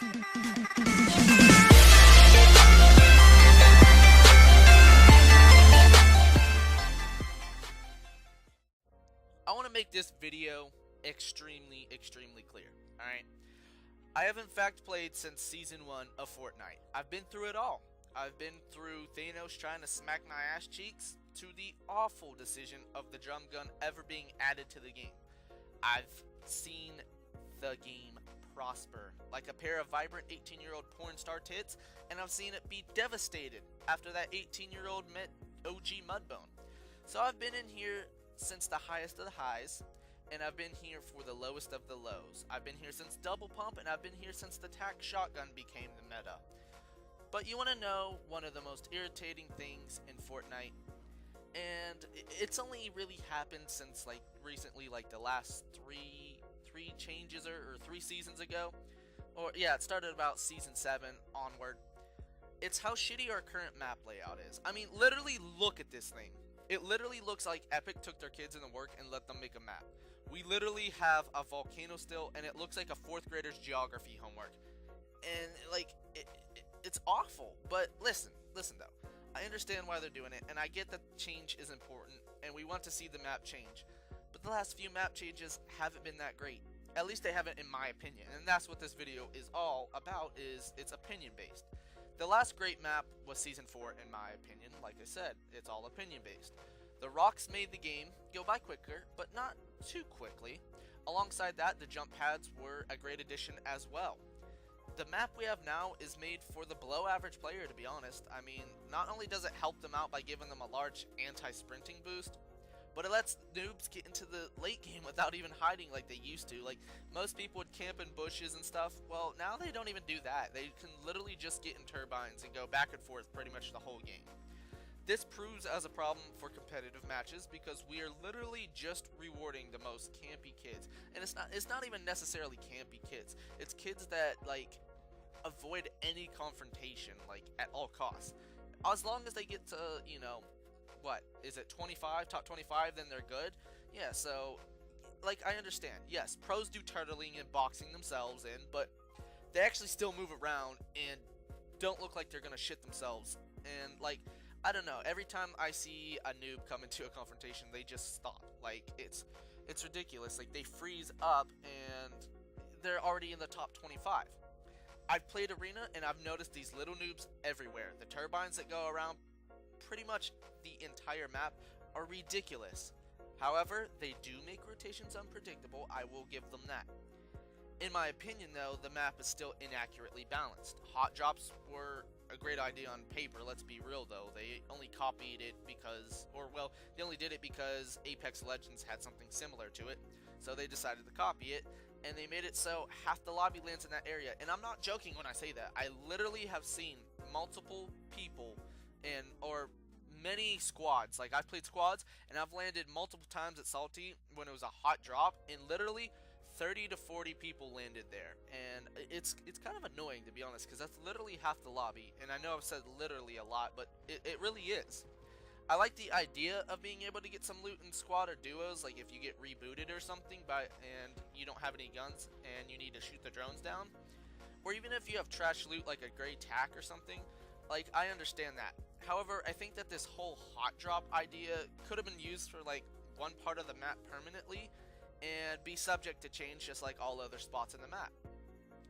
I want to make this video extremely clear, alright? I have in fact played since Season 1 of Fortnite. I've been through it all. I've been through Thanos trying to smack my ass cheeks, to the awful decision of the drum gun ever being added to the game. I've seen the game prosper like a pair of vibrant 18-year-old porn star tits, and I've seen it be devastated after that 18-year-old met OG Mudbone. So I've been in here since the highest of the highs, and I've been here for the lowest of the lows. I've been here since Double Pump, and I've been here since the TAC shotgun became the meta. But you want to know one of the most irritating things in Fortnite, and it's only really happened since like recently, like the last three changes or 3 seasons ago, or yeah, it started about season 7 onward. It's how shitty our current map layout is. I mean, literally look at this thing. It literally looks like Epic took their kids into work and let them make a map. We literally have a volcano still, and it looks like a 4th grader's geography homework. And like, it's awful. But listen though. I understand why they're doing it, and I get that change is important, and we want to see the map change. But the last few map changes haven't been that great. At least they haven't, in my opinion. And that's what this video is all about, is it's opinion based. The last great map was Season 4, in my opinion. Like I said, it's all opinion based. The rocks made the game go by quicker, but not too quickly. Alongside that, the jump pads were a great addition as well. The map we have now is made for the below average player, to be honest. I mean, not only does it help them out by giving them a large anti-sprinting boost, but it lets noobs get into the late game without even hiding like they used to. Like, most people would camp in bushes and stuff. Well, now they don't even do that. They can literally just get in turbines and go back and forth pretty much the whole game. This proves as a problem for competitive matches because we are literally just rewarding the most campy kids. And it's not even necessarily campy kids. It's kids that like avoid any confrontation like at all costs. As long as they get to, you know, what is it, 25, top 25, then they're good. Yeah, so like I understand. Yes, pros do turtling and boxing themselves in, but they actually still move around and don't look like they're gonna shit themselves. And like, I don't know, every time I see a noob come into a confrontation, they just stop. Like, it's ridiculous. Like, they freeze up and they're already in the top 25. I've played Arena and I've noticed these little noobs everywhere. The turbines that go around pretty much the entire map are ridiculous. However, they do make rotations unpredictable, I will give them that. In my opinion though, the map is still inaccurately balanced. Hot drops were a great idea on paper, let's be real though. They only copied it because, or well, they only did it because Apex Legends had something similar to it. So they decided to copy it, and they made it so half the lobby lands in that area. And I'm not joking when I say that. I literally have seen multiple people or many squads. Like, I've played squads and I've landed multiple times at Salty when it was a hot drop, and literally 30 to 40 people landed there. And it's kind of annoying, to be honest, because that's literally half the lobby. And I know I've said literally a lot, but it really is. I like the idea of being able to get some loot in squad or duos, like if you get rebooted or something and you don't have any guns and you need to shoot the drones down, or even if you have trash loot like a gray tack or something. Like, I understand that. However, I think that this whole hot drop idea could have been used for like one part of the map permanently and be subject to change just like all other spots in the map.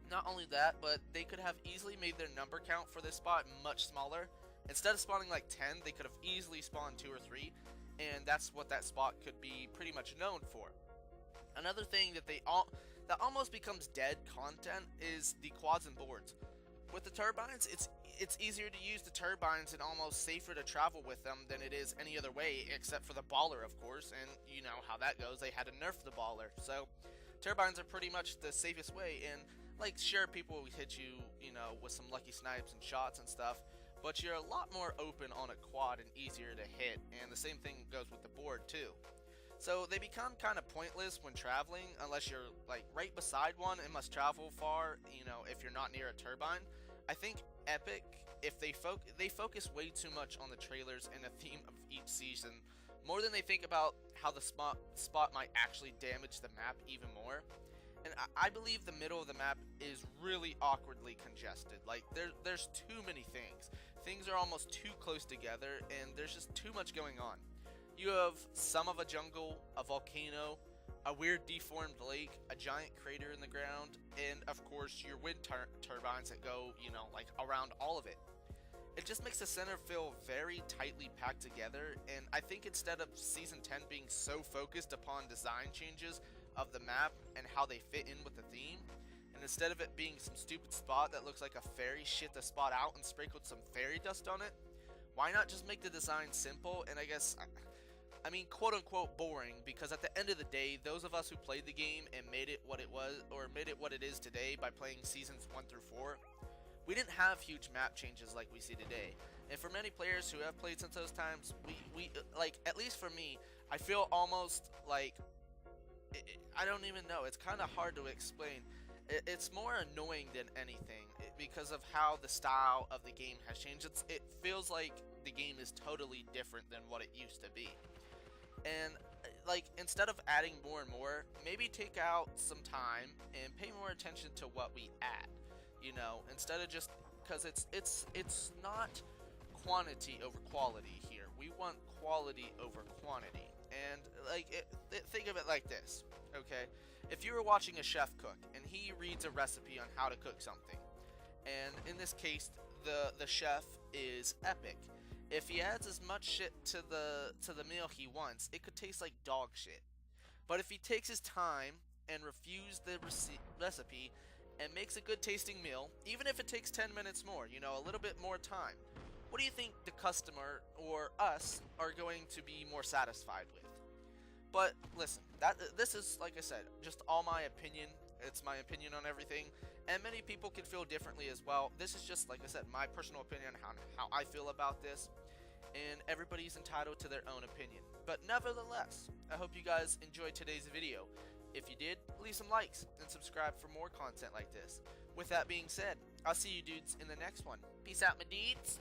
Not only that, but they could have easily made their number count for this spot much smaller. Instead of spawning like 10, they could have easily spawned 2 or 3, and that's what that spot could be pretty much known for. Another thing that that almost becomes dead content is the quads and boards. With the turbines, it's easier to use the turbines and almost safer to travel with them than it is any other way, except for the baller, of course, and you know how that goes. They had to nerf the baller, so turbines are pretty much the safest way. And like, sure, people will hit you, you know, with some lucky snipes and shots and stuff, but you're a lot more open on a quad and easier to hit, and the same thing goes with the board too. So they become kind of pointless when traveling unless you're like right beside one and must travel far, you know, if you're not near a turbine. I think Epic, if they focus way too much on the trailers and the theme of each season, more than they think about how the spot might actually damage the map even more. And I believe the middle of the map is really awkwardly congested. Like, there's too many things. Things are almost too close together, and there's just too much going on. You have some of a jungle, a volcano, a weird deformed lake, a giant crater in the ground, and of course your wind turbines that go, like around all of it. It just makes the center feel very tightly packed together, and I think instead of Season 10 being so focused upon design changes of the map and how they fit in with the theme, and instead of it being some stupid spot that looks like a fairy shit the spot out and sprinkled some fairy dust on it, why not just make the design simple and I mean, quote unquote boring, because at the end of the day, those of us who played the game and made it what it was, or made it what it is today by playing Seasons 1 through 4, we didn't have huge map changes like we see today. And for many players who have played since those times, we like, at least for me, I feel almost like, I don't even know, it's kind of hard to explain. It's more annoying than anything because of how the style of the game has changed. It feels like the game is totally different than what it used to be. And like, instead of adding more and more, maybe take out some time and pay more attention to what we add. Instead of just, because it's not quantity over quality here. We want quality over quantity. And like, think of it like this, okay? If you were watching a chef cook and he reads a recipe on how to cook something, and in this case, the chef is epic. If he adds as much shit to the meal he wants, it could taste like dog shit. But if he takes his time and reviews the recipe and makes a good tasting meal, even if it takes 10 minutes more, a little bit more time, what do you think the customer or us are going to be more satisfied with? But listen, this is, like I said, just all my opinion. It's my opinion on everything, and many people can feel differently as well. This is just, like I said, my personal opinion on how I feel about this, and everybody's entitled to their own opinion. But nevertheless, I hope you guys enjoyed today's video. If you did, leave some likes and subscribe for more content like this. With that being said, I'll see you dudes in the next one. Peace out, my dudes.